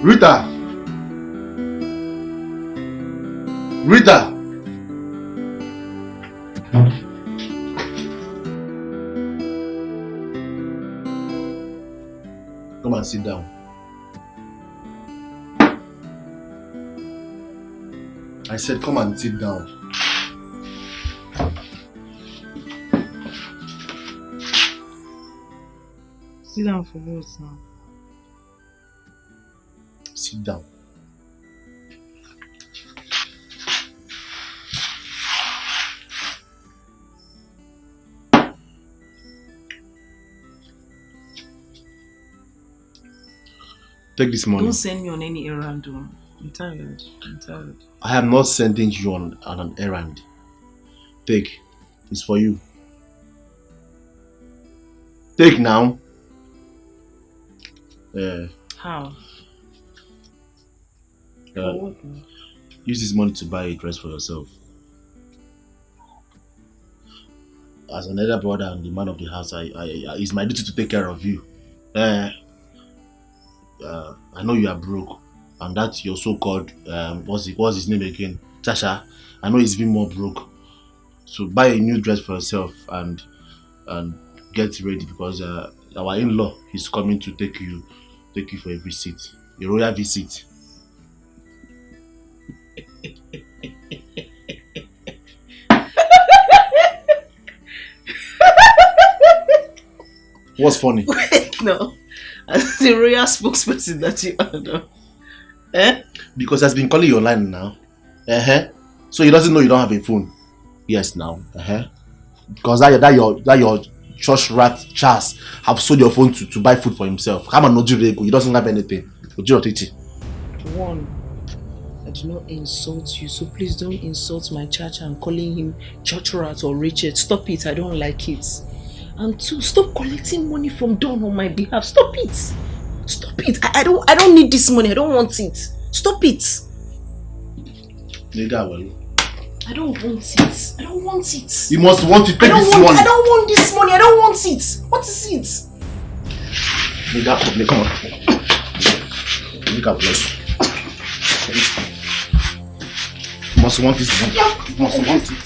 Rita! Rita! Come and sit down. I said come and sit down. Sit down for what now? Sit down. Take this money. Don't send me on any errand. I'm tired. I am not sending you on an errand. Take. It's for you. Take now. How? For what? Use this money to buy a dress for yourself. As an elder brother and the man of the house, it's my duty to take care of you. I know you are broke, and that's your so-called what's his name again? Tasha. I know he's been more broke. So buy a new dress for yourself and get ready because our in-law is coming to take you for a visit, a royal visit. What's funny? Wait, no. As the royal spokesperson that you are now. Because he's been calling you online now. So he doesn't know you don't have a phone. Yes, now. Because that your church rat Charles have sold your phone to buy food for himself. Come on, Nojirego. He doesn't have anything. One, I do not insult you, so please don't insult my church and calling him church rat or Richard. Stop it. I don't like it. And two, stop collecting money from Don on my behalf. Stop it. Stop it. I don't need this money. I don't want it. Stop it. Nigga, I don't want it. I don't want it. You must want to take this money. I don't want this money. I don't want it. What is it? Nigga, come on. Nigga, bless. You must want this money. You must want it.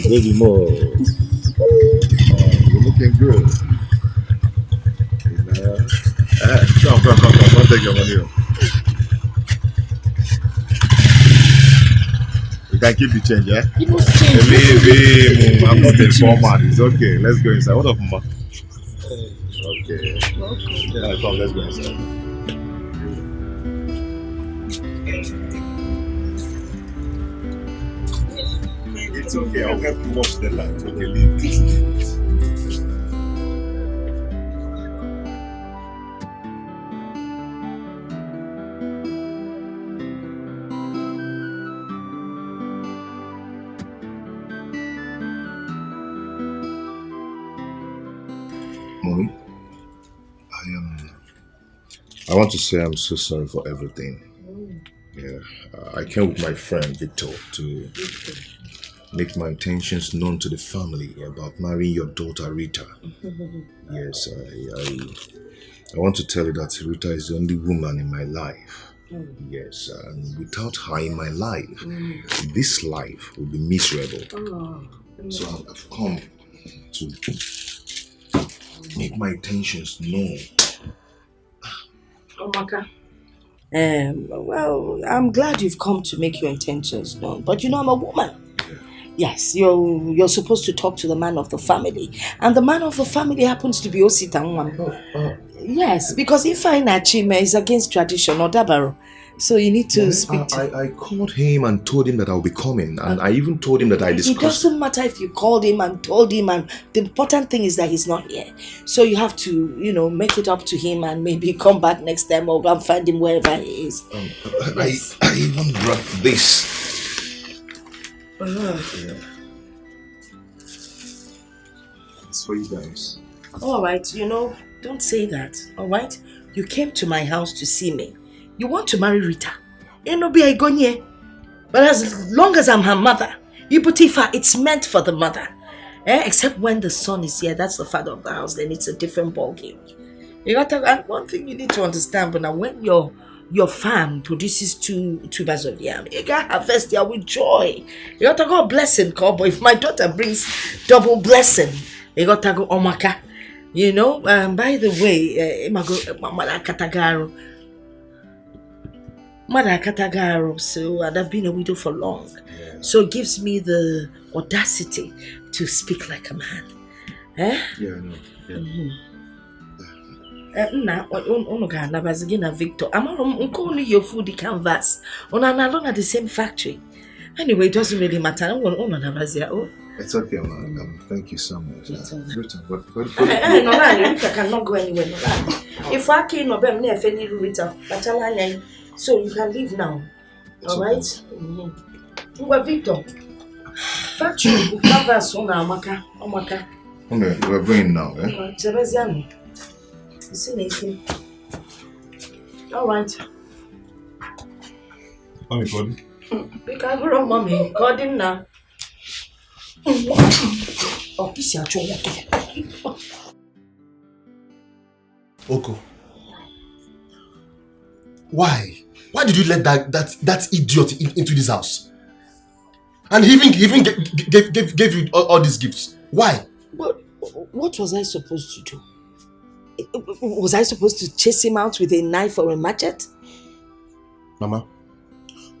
Baby more. You're looking good. Come. Don't take your money. You can keep the change, yeah? You must change. Leave him. I'm not a format. It's okay. Let's go inside. What up, ma? Okay. Yeah, come, let's go inside. It's okay, I'll help you watch the light. Okay, leave this. Mommy, I want to say I'm so sorry for everything. Yeah, I came with my friend Victor to make my intentions known to the family about marrying your daughter Rita. Yes, I want to tell you that Rita is the only woman in my life. Yes, and without her in my life, this life will be miserable. So I've come to make my intentions known. Oh, Maka. Well, I'm glad you've come to make your intentions known, but you know I'm a woman. Yes, you're supposed to talk to the man of the family, and the man of the family happens to be Osita Nwam. Yes, because if I Nachime is against tradition or Dabaro, So you need to speak to I called him and told him that I'll be coming, and I even told him that I It discussed. doesn't matter if you called him and told him, and the important thing is that he's not here. So you have to, make it up to him and maybe come back next time or go and find him wherever he is. I even brought this. Uh-huh. Yeah. It's for you guys. All right, don't say that. All right, you came to my house to see me. You want to marry Rita. But as long as I'm her mother, Ibutifa, it's meant for the mother. Except when the son is here, that's the father of the house, then it's a different ballgame. And one thing you need to understand, but now when your farm produces two tubers of yam, you gotta harvest there with joy. You gotta go blessing, cowboy. If my daughter brings double blessing, you gotta go omaka. By the way, Mother Katagaro, so I've been a widow for long. Yeah. So it gives me the audacity to speak like a man. Yeah, I know. Yeah. Victor, I'm only your food canvas. On at the same factory. Anyway, it doesn't really matter. It's okay, man. Thank you so much. It's all right. No, I cannot go anywhere. If I can't know them, never any Rita. So you can leave now. Alright? Mm-hmm. Victor. Factory canvas on Amaka. Okay, we're going now, eh? You see anything? Alright. Mommy, Gordon. Be careful, mommy. Gordon now. Oh, this is your Oko. Why? Why did you let that idiot into this house? And he even gave you all these gifts. Why? What was I supposed to do? Was I supposed to chase him out with a knife or a machete? Mama,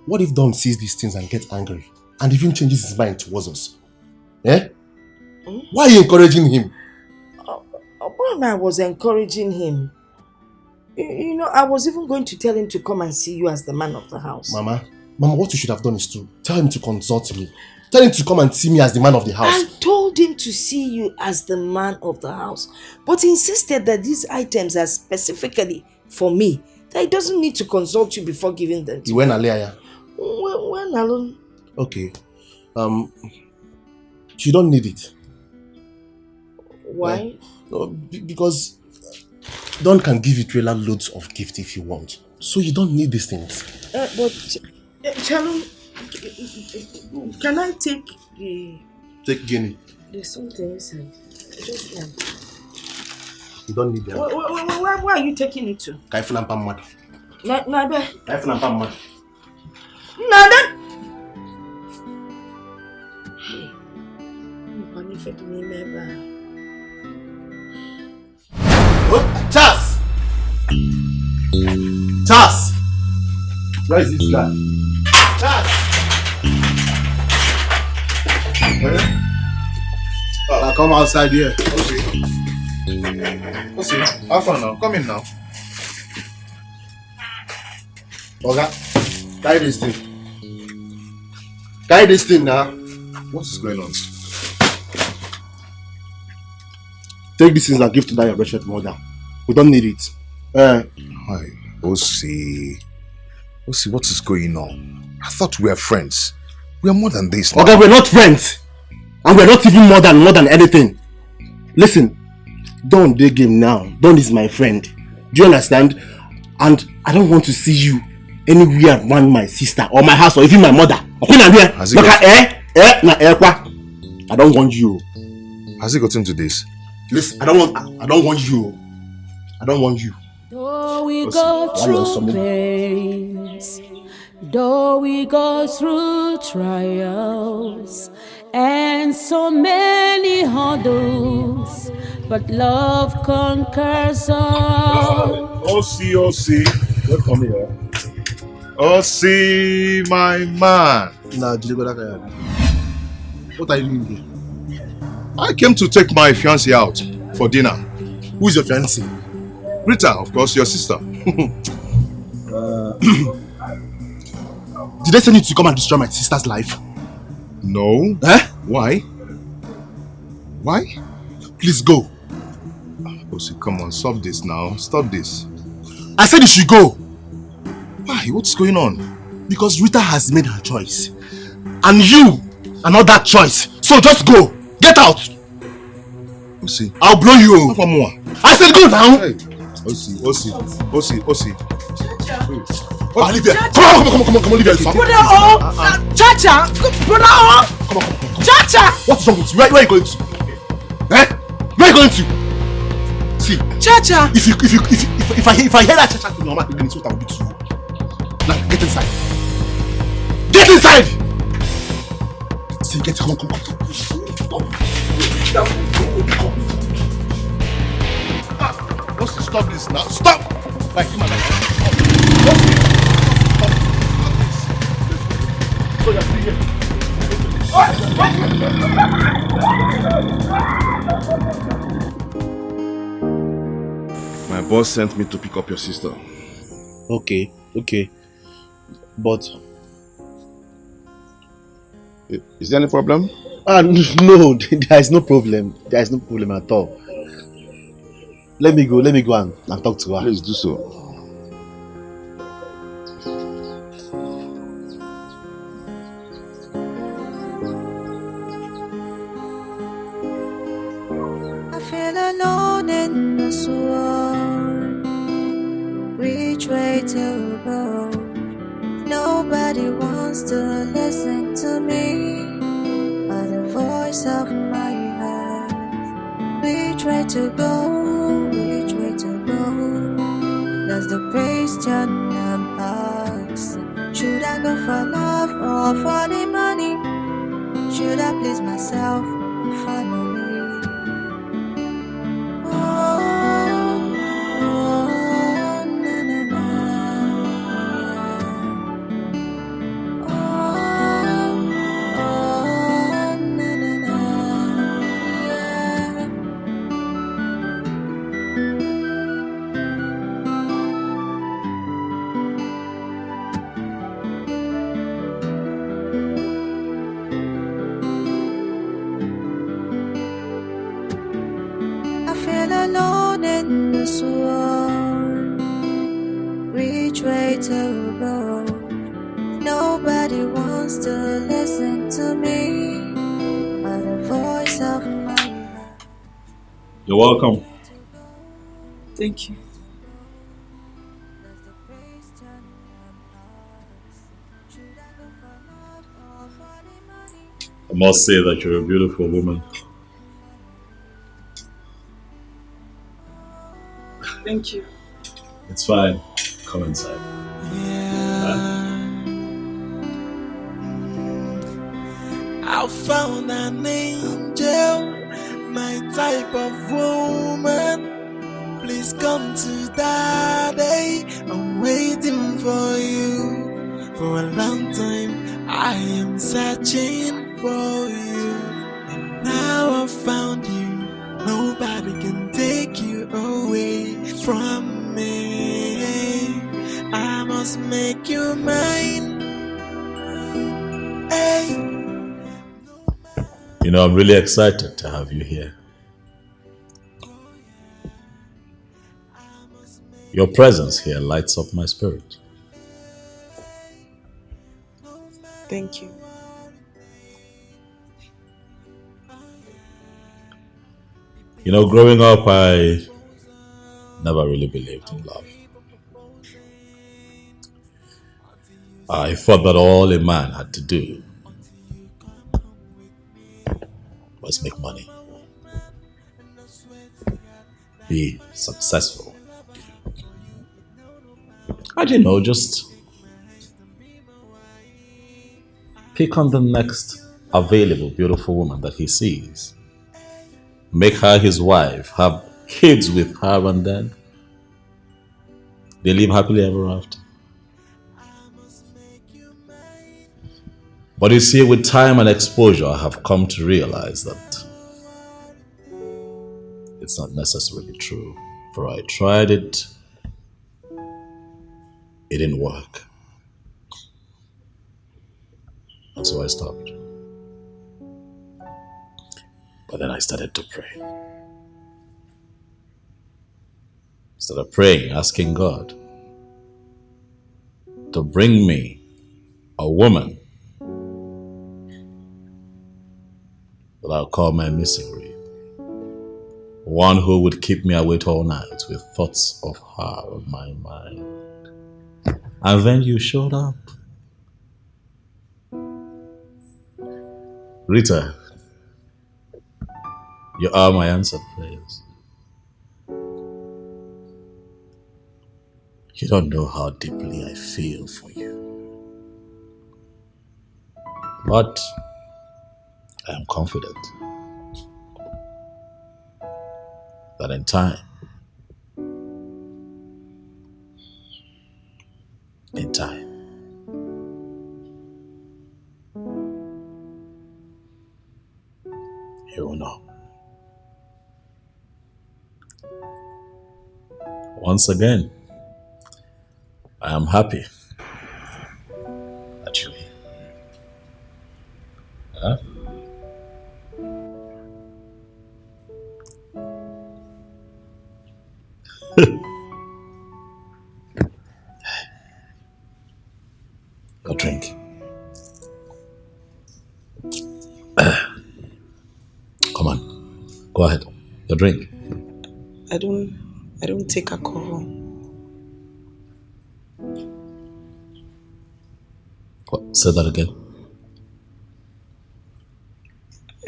what if Don sees these things and gets angry and even changes his mind towards us? Eh? Why are you encouraging him? I was encouraging him. I was even going to tell him to come and see you as the man of the house. Mama, what you should have done is to tell him to consult me. Tell him to come and see me as the man of the house. I told him to see you as the man of the house, but he insisted that these items are specifically for me. That he doesn't need to consult you before giving them to you. When Alea? When alone? Okay. You don't need it. Why? Because Don can give you trailer loads of gifts if you want. So you don't need these things. But Shalom, can I take the... Take Guinea. There's something inside. Just one. You don't need them. Where are you taking it to? Kaifuna Pamad. Nada. Kaifuna Pamad. Nada. Charles! Charles! Where is this guy? Charles! Now come outside here. Okay, have fun now. Come in now. Okay, carry this thing. Carry this thing now. What is going on? Take these things and give to that your wretched mother. We don't need it. Hi, Osi, what is going on? I thought we were friends. We are more than this now. Okay, we're not friends. And we're not even more than anything. Listen, Don dig him now. Don is my friend. Do you understand? And I don't want to see you anywhere around my sister or my house or even my mother. I don't want you. Has he gotten to this? Listen, I don't want you. I don't want you. Though we go through pains, though we go through trials, and so many hurdles, but love conquers all. Osi, welcome here. Osi, my man. What are you doing here? I came to take my fiancée out for dinner. Who is your fiancée? Rita, of course, your sister. Did they send you to come and destroy my sister's life? No. Eh? Why? Why? Please go. Osi, come on, stop this now. Stop this. I said you should go. Why? What's going on? Because Rita has made her choice. And you are not that choice. So just go. Get out. Osi. I'll blow you. One more. I said go now. Hey. Osi. I'll leave here. Come on, leave here. Brother Chacha! Brother Come on. Chacha! What's wrong with you? Where are you going to? Eh? Where are you going to? See, Chacha! if I hear that Chacha thing, no matter what I will do to you. Now get inside. Get inside! See, come on. What's to stop this now? Stop! Like you, man. So you're still here. My boss sent me to pick up your sister. Okay. But Is there any problem? no, there is no problem. There is no problem at all. Let me go and talk to her. Please do so. I feel alone in this world. Which way to go? Nobody wants to listen to me, but the voice of my heart. Which way to go? Which way to go? That's the question I'm asking. Should I go for love or for the money? Should I please myself or family? Alone in this world, which way to go? Nobody wants to listen to me, but the voice of my heart. You're welcome. Thank you. I must say that you're a beautiful woman. Thank you. It's fine. Come inside. I found an angel, my type of woman. Please come to daddy. I'm waiting for you. For a long time, I am searching for you. And now I found you. Nobody can take you away from me. I must make you mine. Hey. You know, I'm really excited to have you here. Your presence here lights up my spirit. Thank you. You know, growing up, I never really believed in love. I thought that all a man had to do was make money, be successful, and you know, just pick on the next available beautiful woman that he sees, make her his wife, have kids with her, and then they live happily ever after. But you see, with time and exposure, I have come to realize that it's not necessarily true. For I tried it, it didn't work. So I stopped. But then I started to pray. Started praying, asking God to bring me a woman that I'll call my misery. One who would keep me awake all night with thoughts of her on my mind. And then you showed up. Rita, you are my answered prayers. You don't know how deeply I feel for you. But I am confident that in time, you will know. Once again, I am happy that you're here. Huh? Go drink. Come on, go ahead. Your drink. I don't take alcohol. What? Say that again.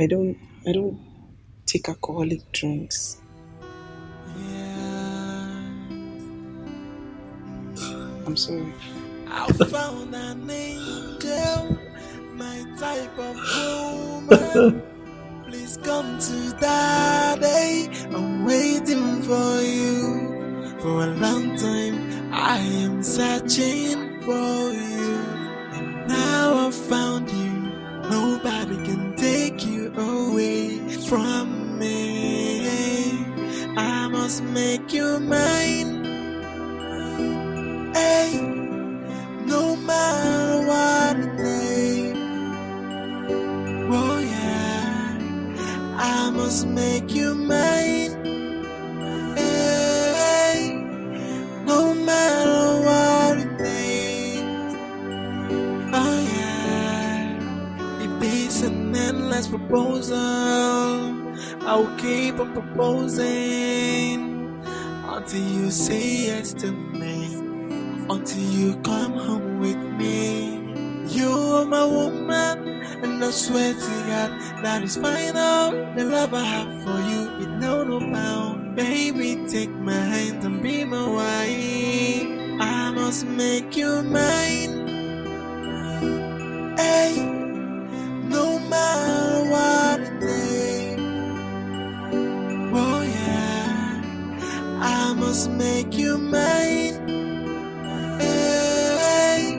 I don't take alcoholic drinks. I'm sorry. I found an angel, my type of woman. Please come to daddy. I'm waiting for you. For a long time, I am searching for you. And now I found you. Nobody can take you away from me. I must make you mine. Hey, no matter what it takes. Oh yeah, I must make you mine. Hey, no matter what it takes. Oh yeah, it is an endless proposal. I'll keep on proposing until you say yes to me. Until you come home with me. You are my woman, and I swear to God that is final. The love I have for you is no bound. Baby, take my hand and be my wife. I must make you mine. Hey, no matter what it takes. Oh yeah, I must make you mine. Hey,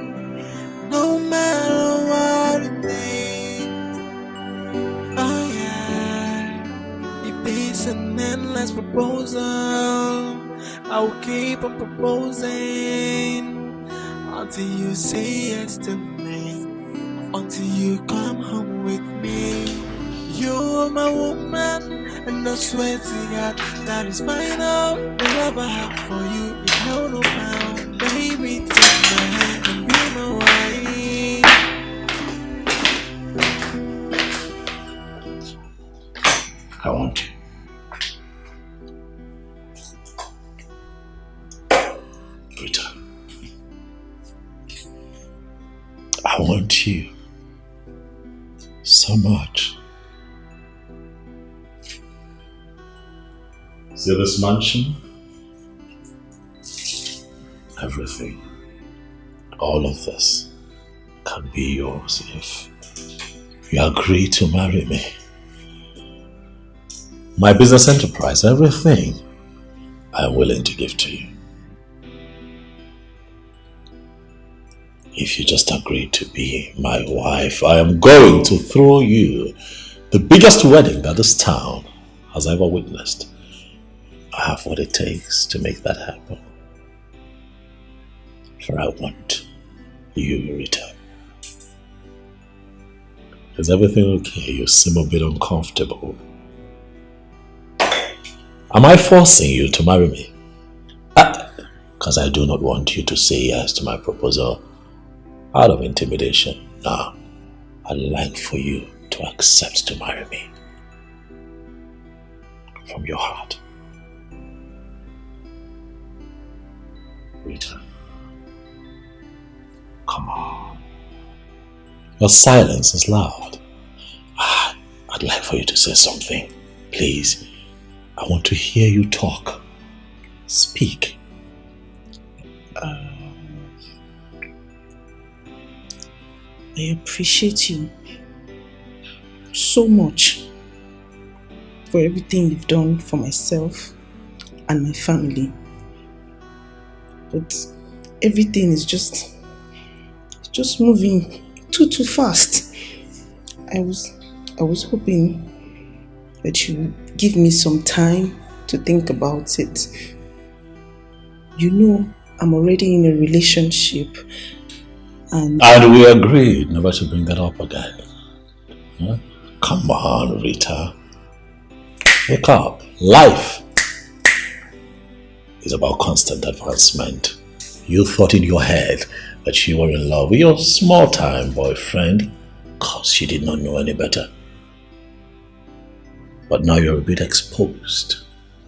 no matter what it takes. Oh yeah, it is an endless proposal. I'll keep on proposing until you say yes to me. Until you come home with me. You're my woman, and I swear to God that is final. The love I have for you is no bound. Baby, take my hand and be my wife. I want you. Rita. I want you so much. See this mansion? Everything, all of this can be yours if you agree to marry me. My business enterprise, everything, I'm willing to give to you. If you just agree to be my wife, I am going to throw you the biggest wedding that this town has ever witnessed. I have what it takes to make that happen. For I want you, Rita. Is everything okay? You seem a bit uncomfortable. Am I forcing you to marry me? Because I do not want you to say yes to my proposal out of intimidation. No, I'd like for you to accept to marry me. From your heart. Rita. Come on. Your silence is loud. I'd like for you to say something. Please. I want to hear you talk. Speak. I appreciate you so much for everything you've done for myself and my family. But everything is just moving too fast. I was hoping that you would give me some time to think about it. You know, I'm already in a relationship and we agreed never to bring that up again. Huh? Come on, Rita. Wake up. Life is about constant advancement. You thought in your head that you were in love with your small-time boyfriend because you did not know any better. But now you're a bit exposed.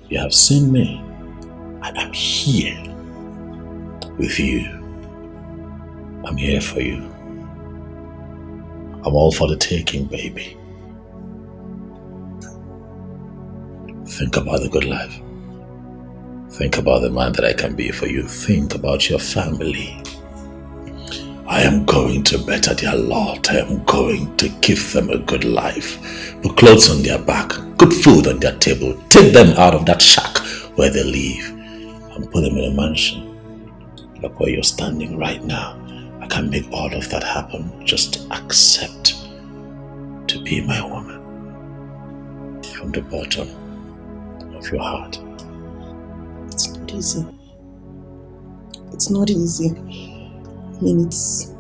You have seen me. And I'm here with you. I'm here for you. I'm all for the taking, baby. Think about the good life. Think about the man that I can be for you. Think about your family. I am going to better their lot. I am going to give them a good life. Put clothes on their back, good food on their table. Take them out of that shack where they live and put them in a mansion. Look where you're standing right now. I can make all of that happen. Just accept to be my woman. From the bottom of your heart. It's not easy. It's not easy. I mean, it's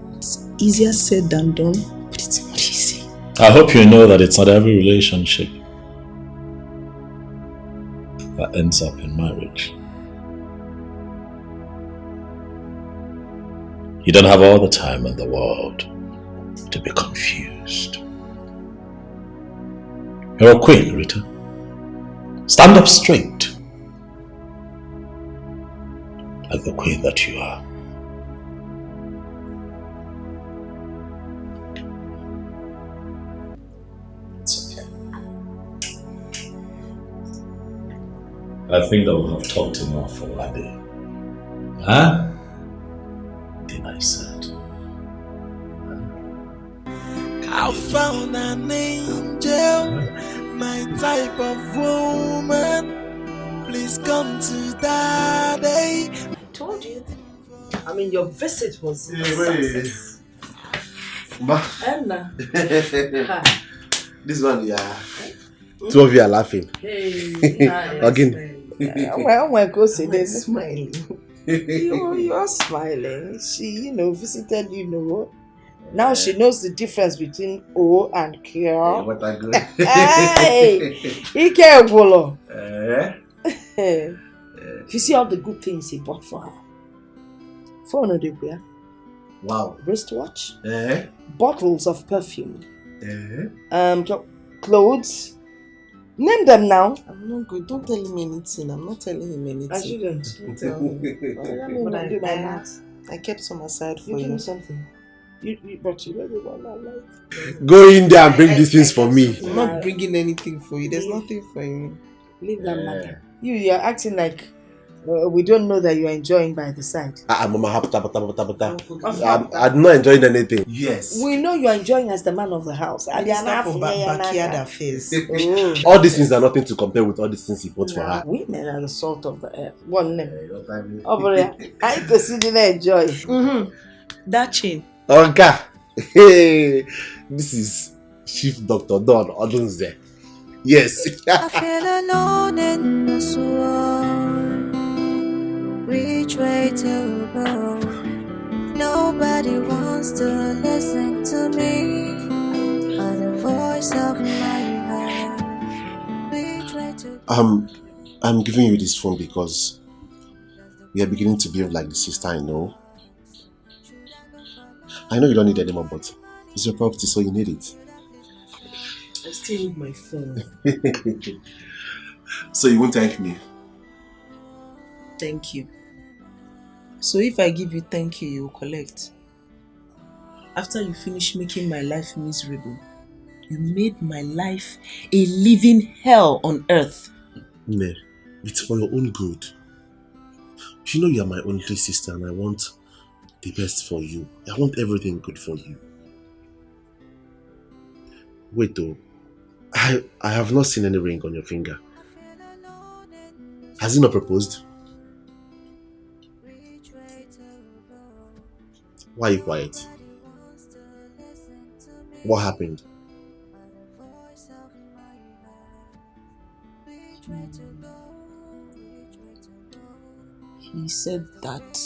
easier said than done, but it's not easy. I hope you know that it's not every relationship that ends up in marriage. You don't have all the time in the world to be confused. You're a queen, Rita. Stand up straight, like the queen that you are. It's okay. I think that we have talked enough already. Huh? Then I said. I found an angel, my type of woman. Please come to daddy. I told you. I mean, your visit was a Wait. success. Ma. Anna. This one, yeah. Two of you are laughing. Hey, Again. Well, when go say I'm this, smiling. you're smiling. She, visited, Now she knows the difference between O and K. What I go. Hey, Ike Bolo. If you see all the good things he bought for her. Phone or the Wow. wristwatch, Eh? bottles of perfume, Clothes. Name them now. I'm not good. Don't tell him anything. I'm not telling him anything. I shouldn't. Don't tell him. But do my math. I kept some aside for You give you. me something. But you know the one I like. Go in there and bring these things for me. I'm not bringing anything for you. There's nothing for you. Leave that matter. You're acting like we don't know that you're enjoying by the side. Mama, I'm not enjoying anything. Yes. We know you're enjoying as the man of the house. And It's not for backyard affairs. All these things are nothing to compare with all these things he bought for her. Women are the salt of the earth. One name. Over there. I consider enjoy. That chain. Okay. Hey, this is Chief Dr. Don Odunze. Yes. I feel alone in this world. Which way to go? Nobody wants to listen to me. All voice of my heart. We try to I'm giving you this phone because we are beginning to behave like the sister I know. I know you don't need it anymore, but it's your property, so you need it. I still need my phone. So you won't thank me? Thank you. So if I give you thank you, you'll collect. After you finish making my life miserable, you made my life a living hell on earth. Ne, it's for your own good. You know you are my only sister and I want the best for you. I want everything good for you. Wait though, I have not seen any ring on your finger. Has he not proposed? Why are you quiet? What happened? He said that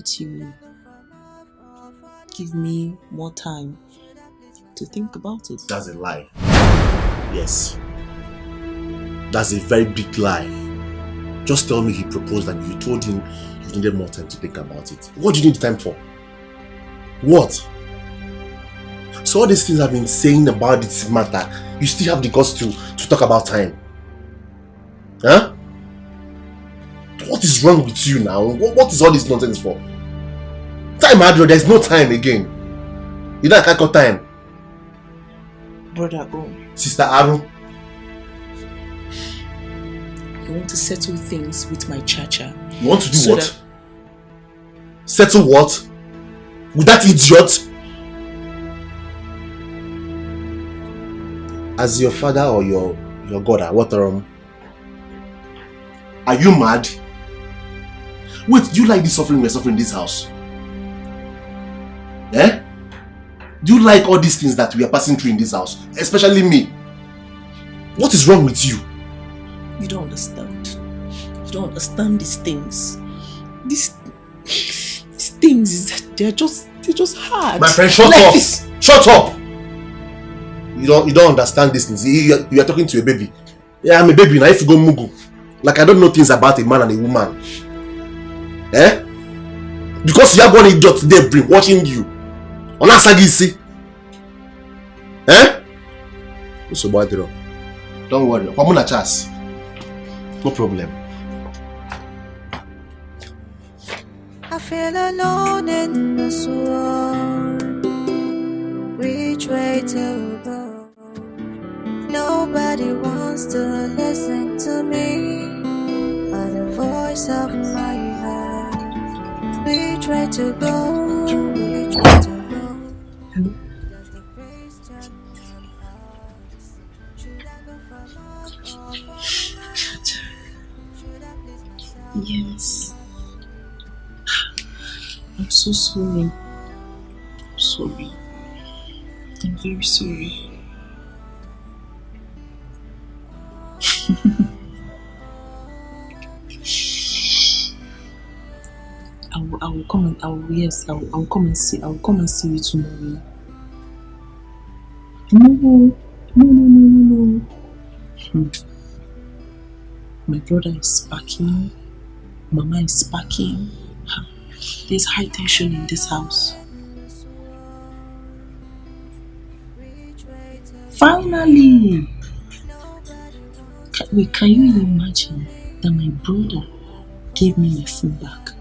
he will give me more time to think about it. That's a lie. Yes. That's a very big lie. Just tell me he proposed and you told him you needed more time to think about it. What do you need time for? What? So all these things I've been saying about this matter, you still have the guts to talk about time? Huh? What is wrong with you now? What is all this nonsense for? Time, Adro, there's no time again. You know I can't got time. Brother O. Sister Aaron. I want to settle things with my cha-cha. You want to do what? Settle what? With that idiot? As your father or your God, what are you mad? Wait, do you like the suffering we're suffering in this house? Eh? Do you like all these things that we are passing through in this house? Especially me. What is wrong with you? You don't understand. You don't understand these things. These things is that they're just hard. My friend, shut up! Shut up! You don't understand these things. You are talking to a baby. Yeah, I'm a baby now. If you go mugu, like I don't know things about a man and a woman. Eh? Because you have one idiot there brain watching you. On that side, you see. Eh? So don't worry. I'm on a chance. No problem. I feel alone in this world. Which way to go? Nobody wants to listen to me, but the voice of my heart. Which way to go? Which way to go? Hello? Does the praise turn on us? Should I go for love or for should I please myself? Yes. I'm so sorry. I'm sorry. I'm very sorry. I will come and I will come and see you tomorrow. No. My brother is packing. Mama is packing. There's high tension in this house. Finally! Can you imagine that my brother gave me my phone back?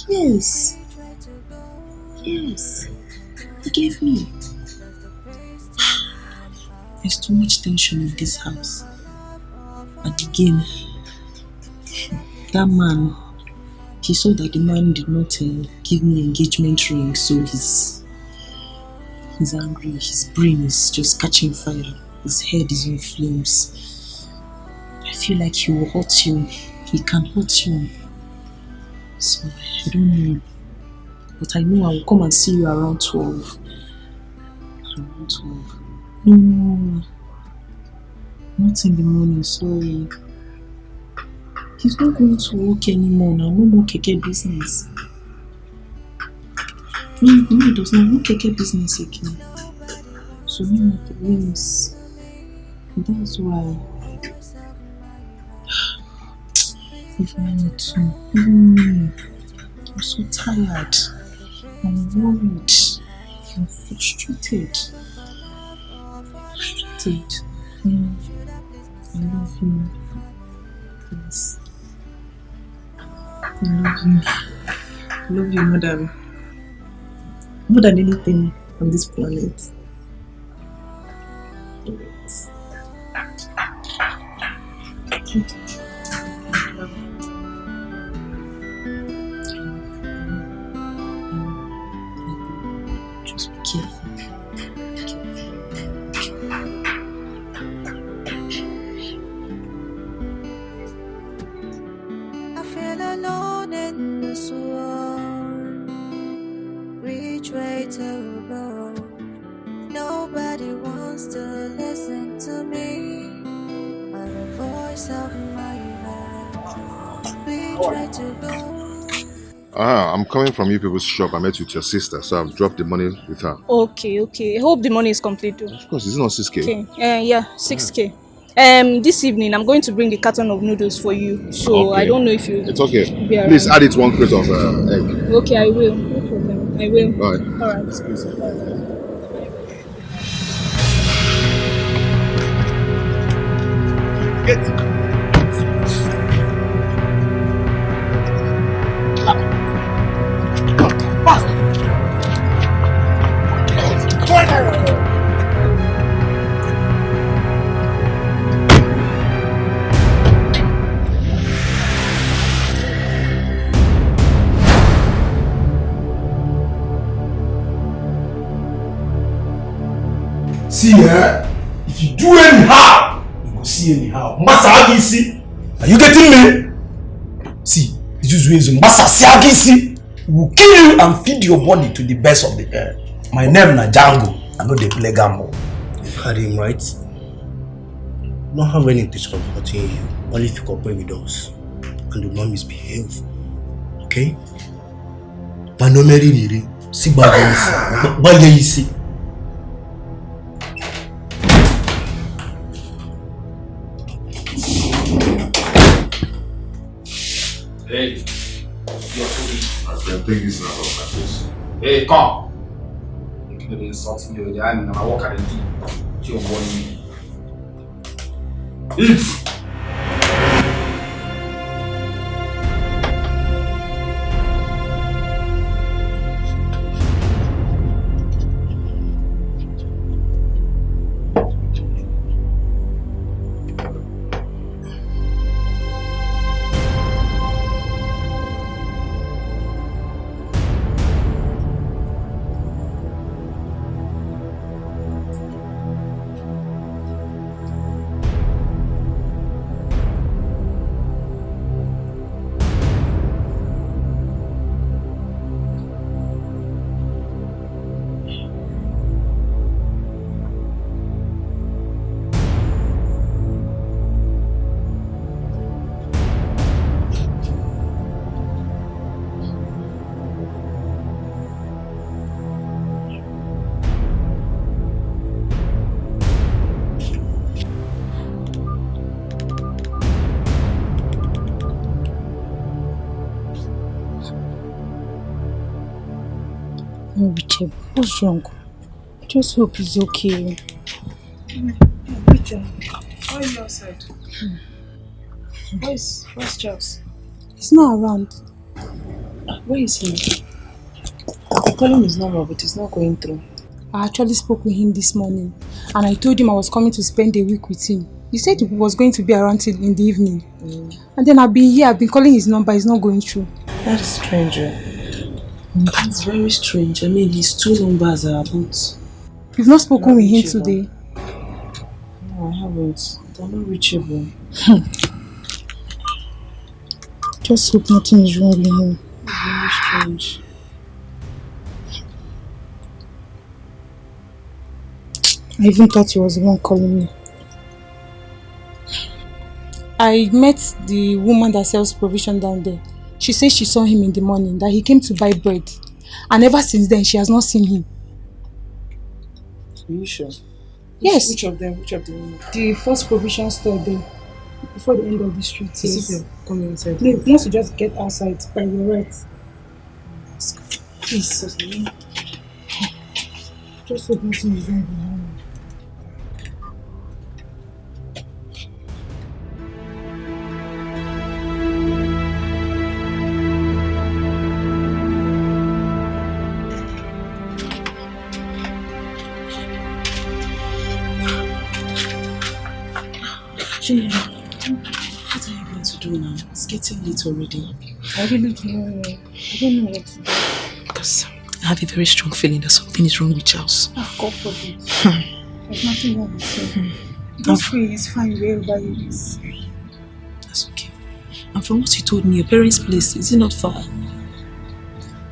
Yes. He gave me. There's too much tension in this house. And again, that man, he saw that the man did not give me engagement ring, so he's angry. His brain is just catching fire. His head is in flames. I feel like he will hurt you. He can hurt you. So I don't know. But I know I will come and see you around 12. Around 12. No. Not in the morning, sorry. He's not going to work anymore now. No more keke business. No, he does not. No keke business again. to him it wins. That's why. Even me too. Even me. I'm so tired. I'm worried. I'm frustrated. I love you. Yes. I love you. I love you more than anything on this planet. Yes. Just be careful. I feel alone in this world. Which way to go? Nobody wants to listen to me. Or the voice of my heart. Which way to go? I'm coming from you people's shop. I met with your sister, so I've dropped the money with her. Okay. I hope the money is complete too. Of course, it's not 6K. Okay. Yeah, 6K. This evening I'm going to bring the carton of noodles for you. So Okay. I don't know if you. It's okay. Be around. Please add it 1 crate of egg. Okay, I will. No problem. I will. Bye. All right. Get. See, if you do anyhow, you go see anyhow. Are you getting me? See, this is reason. We will kill you and feed your body to the best of the earth. My name is Django. I know they play gamble. You've heard him right. We don't have any intention of hurting you, only if you cooperate with us and do not misbehave. Okay? Panomeri see bagay. Hey, you're too easy. I think it's not like this. Hey, come. You're insulting me. You're and I walk at the deep. You're warning me. Eat. Richard, what's wrong? Just hope he's okay. Richard, why are you outside? Where's Charles? He's not around. Where is he? I'm calling his number, but it's not going through. I actually spoke with him this morning and I told him I was coming to spend a week with him. He said he was going to be around till in the evening. And then I've been calling his number, it's not going through. That's strange. That's very strange. I mean, his 2 numbers are both. You've not spoken with him today? No, I haven't. They're not reachable. Just hope nothing is wrong with him. Very strange. I even thought he was the one calling me. I met the woman that sells provision down there. She said she saw him in the morning, that he came to buy bread. And ever since then, she has not seen him. Are you sure? Yes. Which of them? Which of them? The first provision store there, before the end of the street. Is it them coming inside? No, once you just get outside, by your right. Please. Just so nothing is wrong behind me. What are you going to do now? It's getting late already. I really don't know. I don't know what to do. Because I have a very strong feeling that something is wrong with Charles. Oh, God forbid. There's nothing wrong with him. Just pray he's fine wherever he is. That's okay. And from what you told me, your parents' place, is it not far?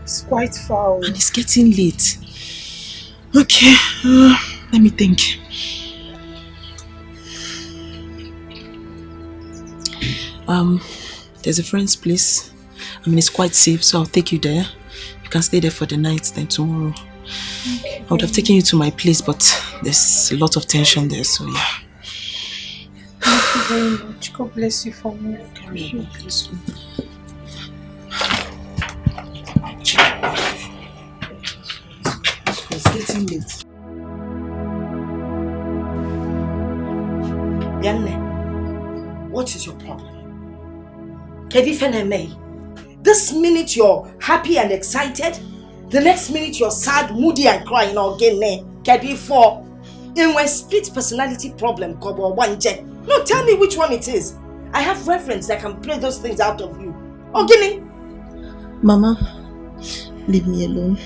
It's quite far. And it's getting late. Okay, let me think. There's a friend's place. I mean, it's quite safe, so I'll take you there. You can stay there for the night, then tomorrow. Okay. I would have taken you to my place, but there's a lot of tension there, so yeah. Thank you very much. God bless you for me. God bless you. It's getting late. Yanne, what is your problem? This minute you're happy and excited, the next minute you're sad, moody and crying again. For in my split personality problem, no, tell me which one it is. I have reference that can play those things out of you. Okay, Mama, leave me alone.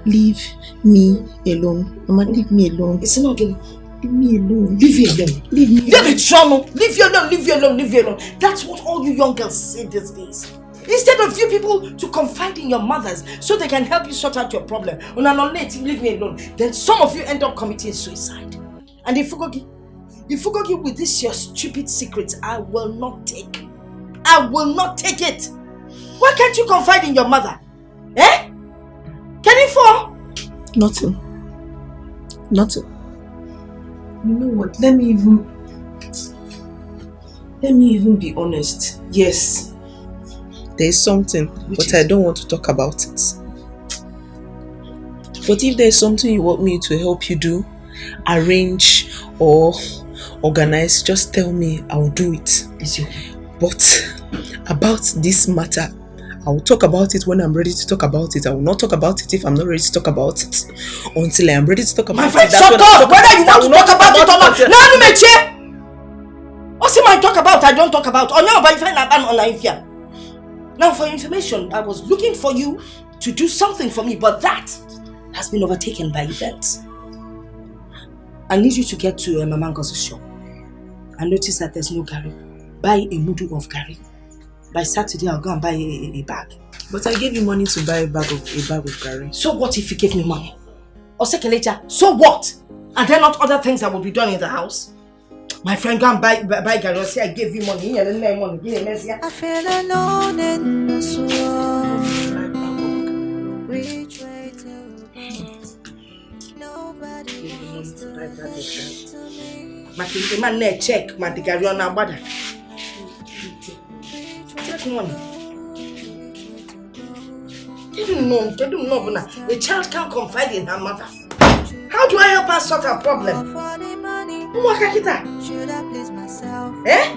Leave me alone. Mama, leave me alone. It's not getting. Leave me alone. Leave you alone. Leave me alone. Leave you alone. Leave you alone. Leave you alone. That's what all you young girls say these days. Instead of you people to confide in your mothers so they can help you sort out your problem, leave me alone, then some of you end up committing suicide. And if you forget with this your stupid secrets, I will not take. I will not take it. Why can't you confide in your mother? Eh? Can you fall? Nothing. You know what? Let me even be honest. Yes, there is something, but I don't want to talk about it. But if there is something you want me to help you do, arrange or organize, just tell me. I'll do it. But about this matter, I will talk about it when I'm ready to talk about it. I will not talk about it if I'm not ready to talk about it. Until I am ready to talk about it. My friend, shut up! Whether you want to talk about it or not. Now you may cheer! What's I talk about, I don't talk about. Oh no, but if I ban online here. Now for your information, I was looking for you to do something for me, but that has been overtaken by events. I need you to get to Mama Ngozi's shop and notice that there's no Gary. Buy a mudu of Gary. By Saturday, I'll go and buy a bag. But I gave you money to buy a bag of Gary. So what if you gave me money? Or second later, so what? Are there not other things that will be done in the house? My friend, go and buy Gary. Say I gave you money. I feel alone in this world. Which way to go? Nobody wants to listen to me. The man check my Gary on our body. Take money. They don't know, but a child can't confide in her mother. How do I help her sort her problem? Should I please myself? Eh?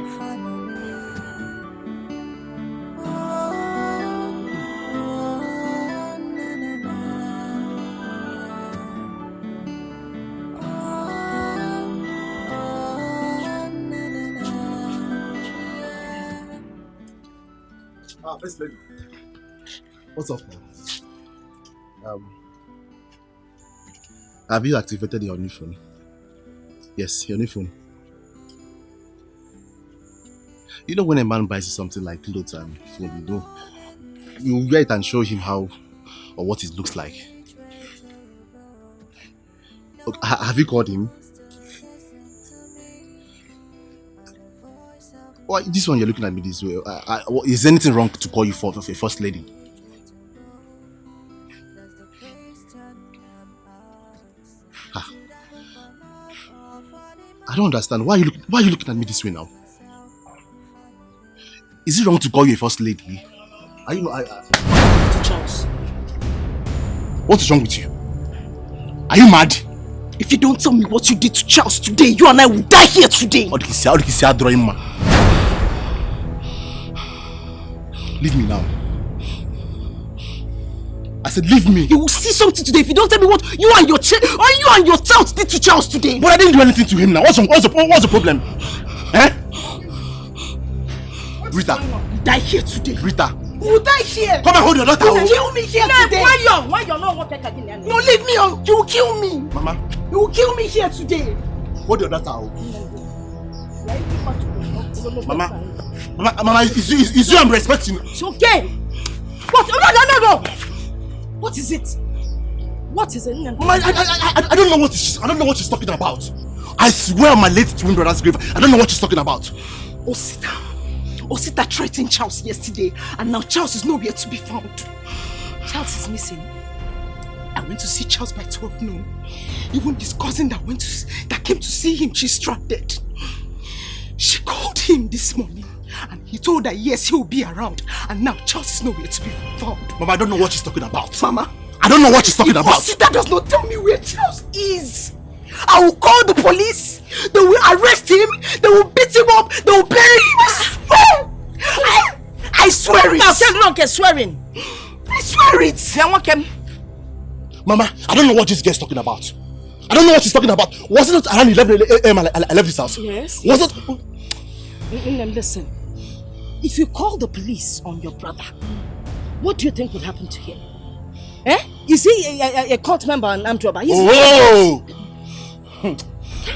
First lady. What's up now? Have you activated your new phone? Yes, your new phone. You know when a man buys something like clothes and phone, you wear it and show him how or what it looks like. Okay, have you called him? Why this one you're looking at me this way? Is there anything wrong to call you for a first lady? I don't understand. Why are you looking at me this way now? Is it wrong to call you a first lady? Are you Charles. What is wrong with you? Are you mad? If you don't tell me what you did to Charles today, you and I will die here today. Leave me now. I said leave me. You will see something today if you don't tell me what you and your child did to Charles today. But I didn't do anything to him now. What's the problem? Eh? Rita. You die here today. Rita. You will die here. Come and hold your daughter. You will kill me here today. Why you're not what again? No, leave me. You will kill me. Mama. You will kill me here today. Hold your daughter. Mama, is you I'm respecting? It's okay. What? No. What is it? What is it? Mama, I don't know what she's talking about. I swear on my late twin brother's grave, I don't know what she's talking about. Osita threatened Charles yesterday, and now Charles is nowhere to be found. Charles is missing. I went to see Charles by 12 noon. Even his cousin that came to see him, she's trapped dead. She called him this morning, and he told her yes, he will be around. And now Charles is nowhere to be found. Mama, I don't know what she's talking about. Mama, I don't know what she's talking about. Osita does not tell me where Charles is. I will call the police. They will arrest him. They will beat him up. They will bury him. I swear it. Now tell me, okay, swearing. I swear it. Mama, I don't know what this girl's talking about. I don't know what she's talking about. Was it not around 11 a.m. I left this house? Yes. Was it? Listen. If you call the police on your brother, what do you think would happen to him? Eh? Is he a cult member and armed robber? Whoa! Calm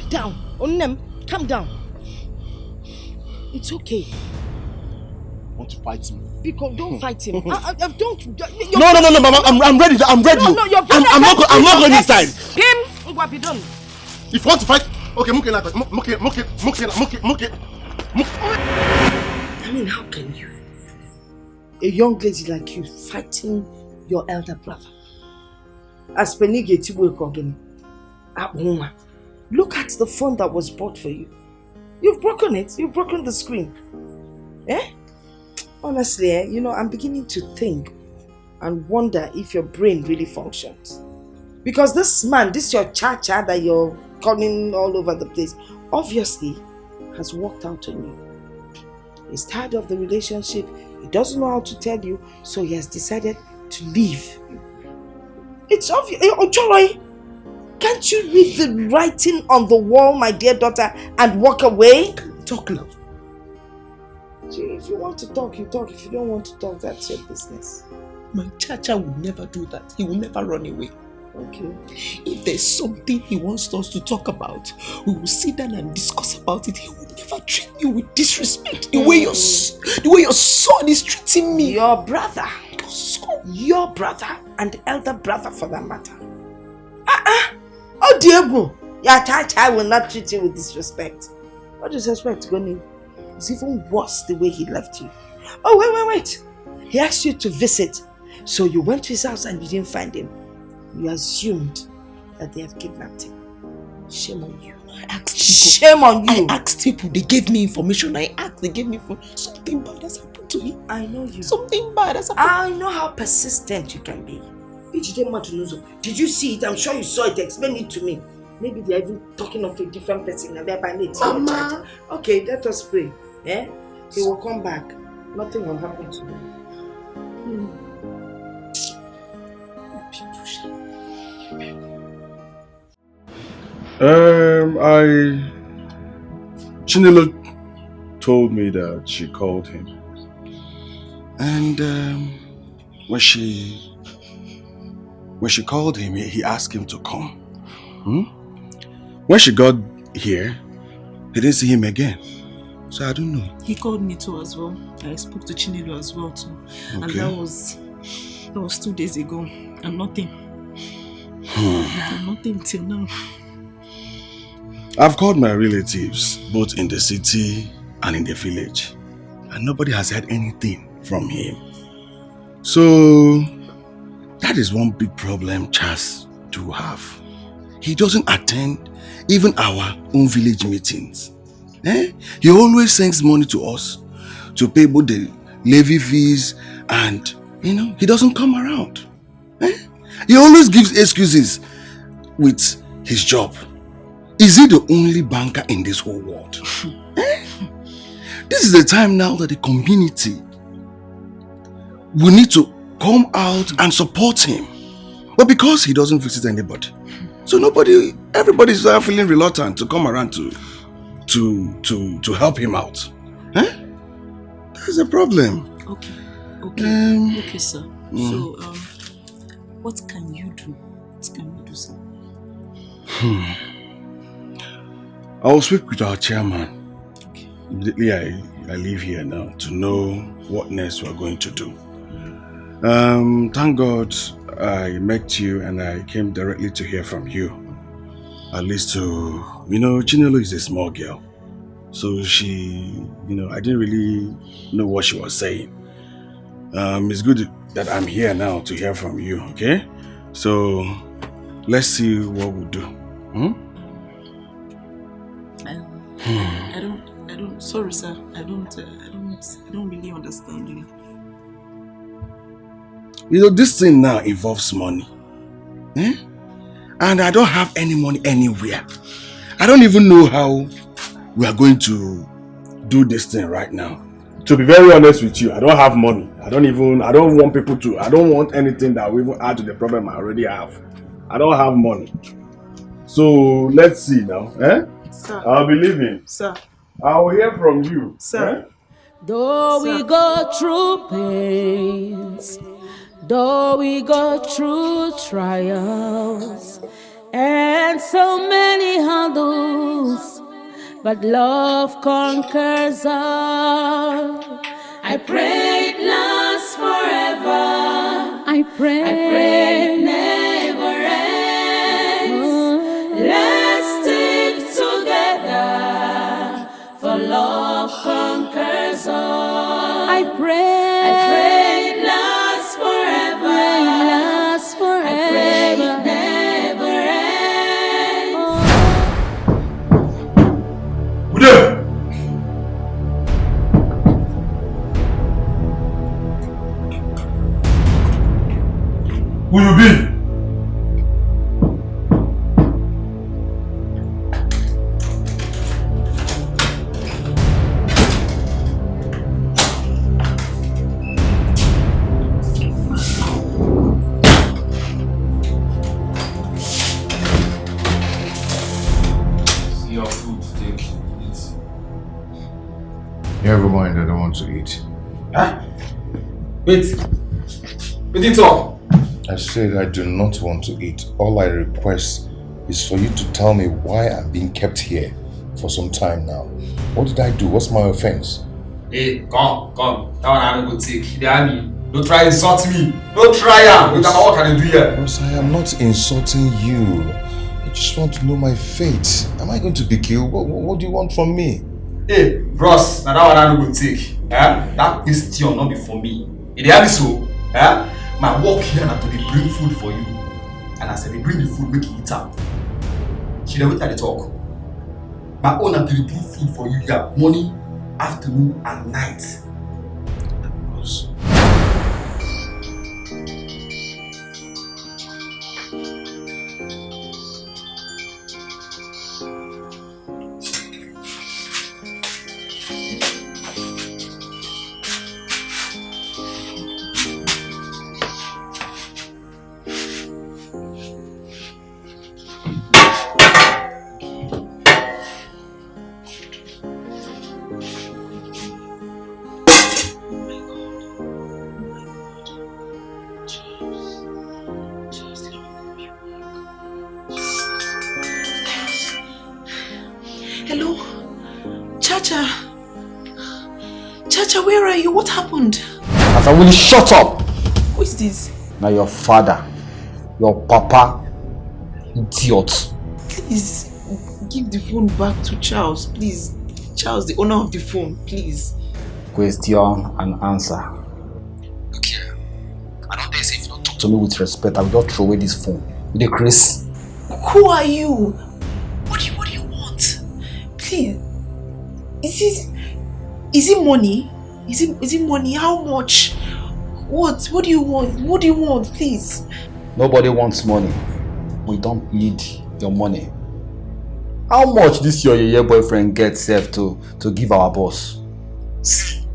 down. Onem, calm down. It's okay. Want to fight me? Because don't fight him. Don't. No, Mama. I'm ready. I'm ready. No, I'm not going this time. Him, what be done? If you want to fight, okay, I mean, how can you? A young lady like you fighting your elder brother? As Penige Tibu Kogeni. Look at the phone that was bought for you. You've broken it. You've broken the screen. Eh? Honestly, I'm beginning to think and wonder if your brain really functions. Because this man, this your cha-cha that you're calling all over the place, obviously has worked out on you. He's tired of the relationship. He doesn't know how to tell you, so he has decided to leave. It's obvious. Ochoroi, can't you read the writing on the wall, my dear daughter, and walk away? Talk, love. If you want to talk, you talk. If you don't want to talk, that's your business. My Chacha will never do that. He will never run away. Okay. If there's something he wants us to talk about, we will sit down and discuss about it. He will never treat me with disrespect. The way your son is treating me. Your brother. Your brother and elder brother for that matter. Oh Diego, your Chacha will not treat you with disrespect. What disrespect, Goni? It's even worse the way he left you. Oh, wait. He asked you to visit. So you went to his house and you didn't find him. You assumed that they had kidnapped him. Shame on you. I asked people. Shame on you. I asked people. They gave me information. They gave me something bad has happened to him. I know you. Something bad has happened. I know how persistent you can be. Did you see it? I'm sure you saw it. Explain it to me. Maybe they're even talking of a different person and they're by it. Mama. Okay, let us pray. Eh? He will come back. Nothing will happen to him. Chinelo told me that she called him. And when she called him, he asked him to come. When she got here, he didn't see him again. So I don't know. He called me too as well. I spoke to Chinelo as well too. Okay. And that was 2 days ago. And nothing. Nothing till now. I've called my relatives, both in the city and in the village. And nobody has heard anything from him. So that is one big problem Charles do have. he doesn't attend even our own village meetings. He always sends money to us to pay both the levy fees and, he doesn't come around. He always gives excuses with his job. Is he the only banker in this whole world? This is the time now that the community will need to come out and support him. But because he doesn't visit anybody, so everybody's feeling reluctant to come around to help him out. That's a problem. Okay, sir. So, what can you do? What can you do, sir? I will speak with our chairman. Immediately I leave here now to know what next we are going to do. Thank God I met you and I came directly to hear from you. At least Chinelo is a small girl. So she, I didn't really know what she was saying. It's good that I'm here now to hear from you, okay? So, let's see what we'll do. Sorry sir, I don't really understand you. This thing now involves money. And I don't have any money anywhere. I don't even know how we are going to do this thing right now. To be very honest with you, I don't have money. I don't want anything that will even add to the problem I already have. I don't have money. So let's see now. Sir. I'll be leaving. Sir. I will hear from you. Sir. Though we go through pains, though we go through trials, and so many hurdles, but love conquers all. I pray it lasts forever. I pray it never ends. Let's stick together, for love conquers all. I pray it lasts forever. It lasts forever. I pray it never ends. Ude! Who you be? See your food, take it. Never mind, I don't want to eat. Huh? Wait. Wait it up. I said I do not want to eat. All I request is for you to tell me why I'm being kept here for some time now. What did I do? What's my offense? Hey, come. That one I don't go take. The army. Don't try insult me. Don't try am. What can I do here? Ross, I am not insulting you. I just want to know my fate. Am I going to be killed? What do you want from me? Hey, Ross, now that one I don't go take. That question not be for me. It is so. My work here na to dey bring food for you. And as I dey bring the food, make you eat am. She dey wait at the talk. My own na to dey bring food for you here, morning, afternoon, and night. Ross. Hello? Chacha, where are you? What happened? As I will shut up. Who is this? Now your father, your papa, idiot. Please, give the phone back to Charles, please. Charles, the owner of the phone, please. Question and answer. Okay. I don't think if you don't talk to me with respect, I will just throw away this phone. You dey Chris? Who are you? What do you want? Please. Is it money? Is it money? How much? What? What do you want? What do you want, please? Nobody wants money. We don't need your money. How much this your yeye boyfriend gets safe to give our boss? See,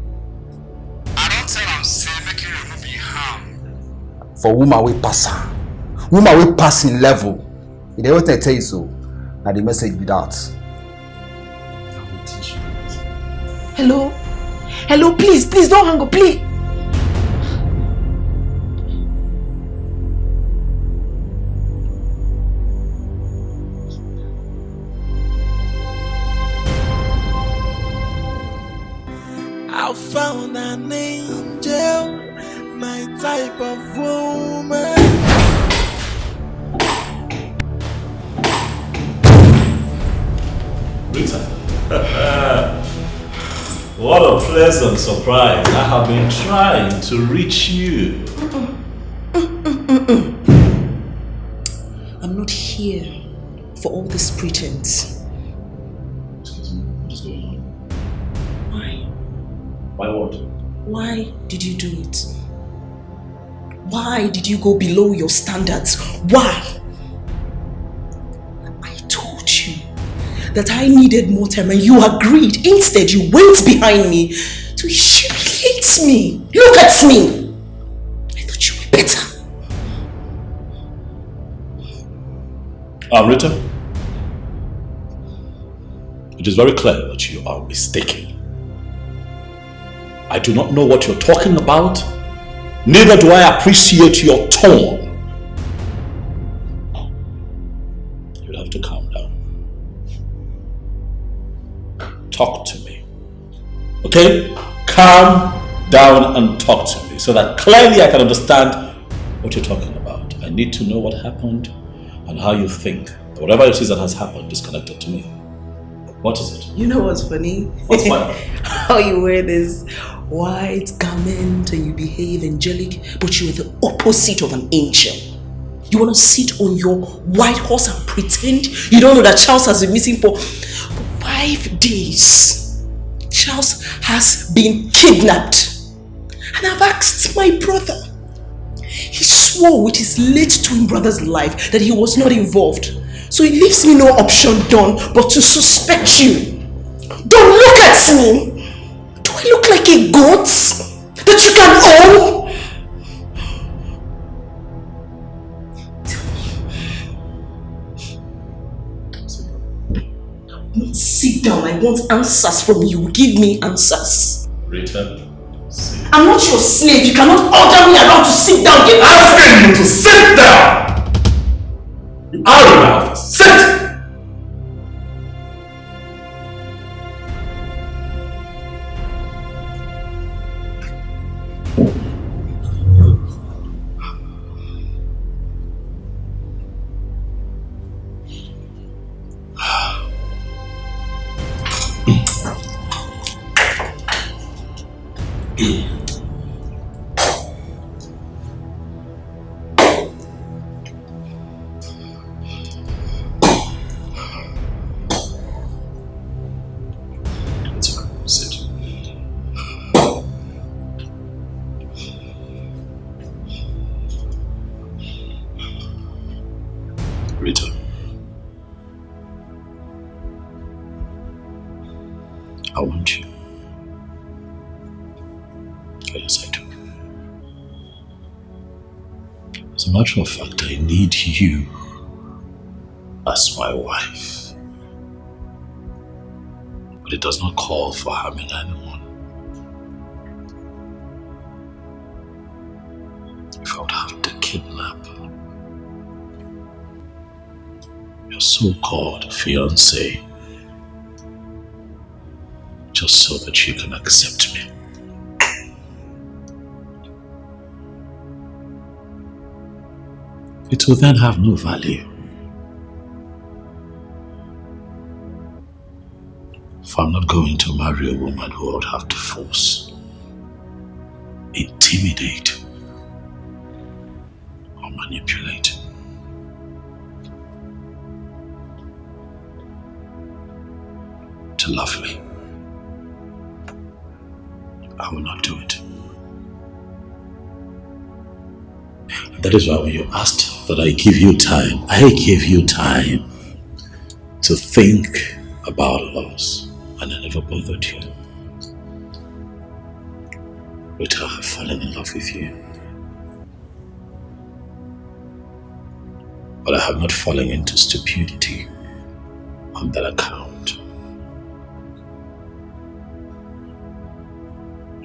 I don't tell am say make you remove your harm. For woman we pass her. Woman we passing level. If they don't tell you so, now the message be that. Hello? Hello, please don't hang up, please. I found an angel, my type of woman. Rita. What a pleasant surprise. I have been trying to reach you. I'm not here for all this pretense. Excuse me, what is going on? Why? Why what? Why did you do it? Why did you go below your standards? Why? I told you that I needed more time and you agreed. Instead, you went behind me to humiliate me. Look at me. I thought you were better. Rita, it is very clear that you are mistaken. I do not know what you're talking about. Neither do I appreciate your tone. You'll have to calm down. Talk to me. Okay? Calm down and talk to me so that clearly I can understand what you're talking about. I need to know what happened and how you think that whatever it is that has happened is connected to me. What is it? You know what's funny? What's funny? How you wear this white garment and you behave angelic, but you are the opposite of an angel. You want to sit on your white horse and pretend you don't know that Charles has been missing for 5 days. Charles has been kidnapped. And I've asked my brother. He swore with his late twin brother's life that he was not involved. So it leaves me no option, Don, but to suspect you. Don't look at me. Do I look like a goat that you can own? Don't sit down. I want answers from you. Give me answers. Rita, sit. I'm not your slave. You cannot order me around to sit down. Get Asking you to sit down! You are in my office. Sit! Rita, I want you. Yes, I do. As a matter of fact, I need you as my wife. But it does not call for harming anyone. If I would have to kidnap your so-called fiancé just so that you can accept me. It will then have no value. For I'm not going to marry a woman who I would have to force, intimidate, or manipulate. to love me. I will not do it. And that is why when you asked that I give you time to think about us, and I never bothered you. Rita, I've fallen in love with you. But I have not fallen into stupidity on that account.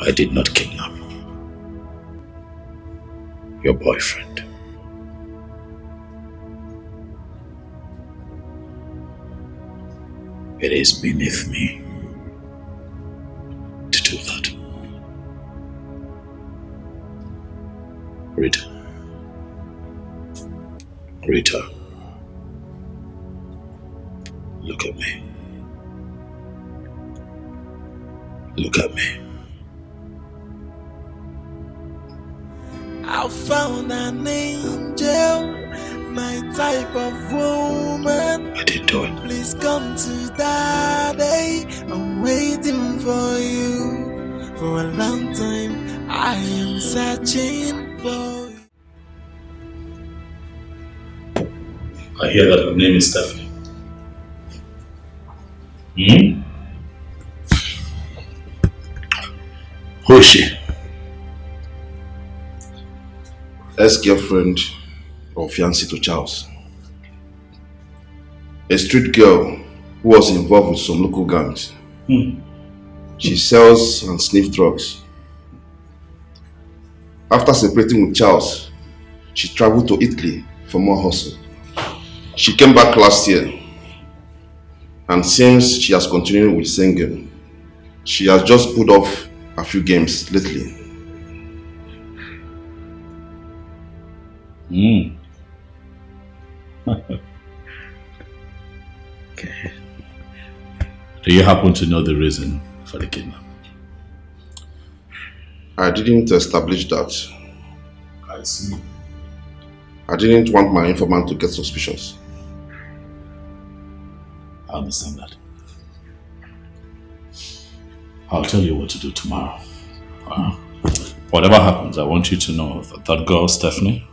I did not kidnap your boyfriend. It is beneath me to do that. Rita, look at me. Look at me. I found an angel, my type of woman. I didn't do it. Please come to daddy. I'm waiting for you. For a long time, I am searching for you. I hear that her name is Stephanie. Who is she? Ex-girlfriend or fiancée to Charles. A street girl who was involved with some local gangs. She sells and sniffs drugs. After separating with Charles, she traveled to Italy for more hustle. She came back last year, and since she has continued with singing, she has just put off a few games lately. Okay. Do you happen to know the reason for the kidnapping? I didn't establish that. I see. I didn't want my informant to get suspicious. I understand that. I'll tell you what to do tomorrow. Whatever happens, I want you to know that that girl, Stephanie,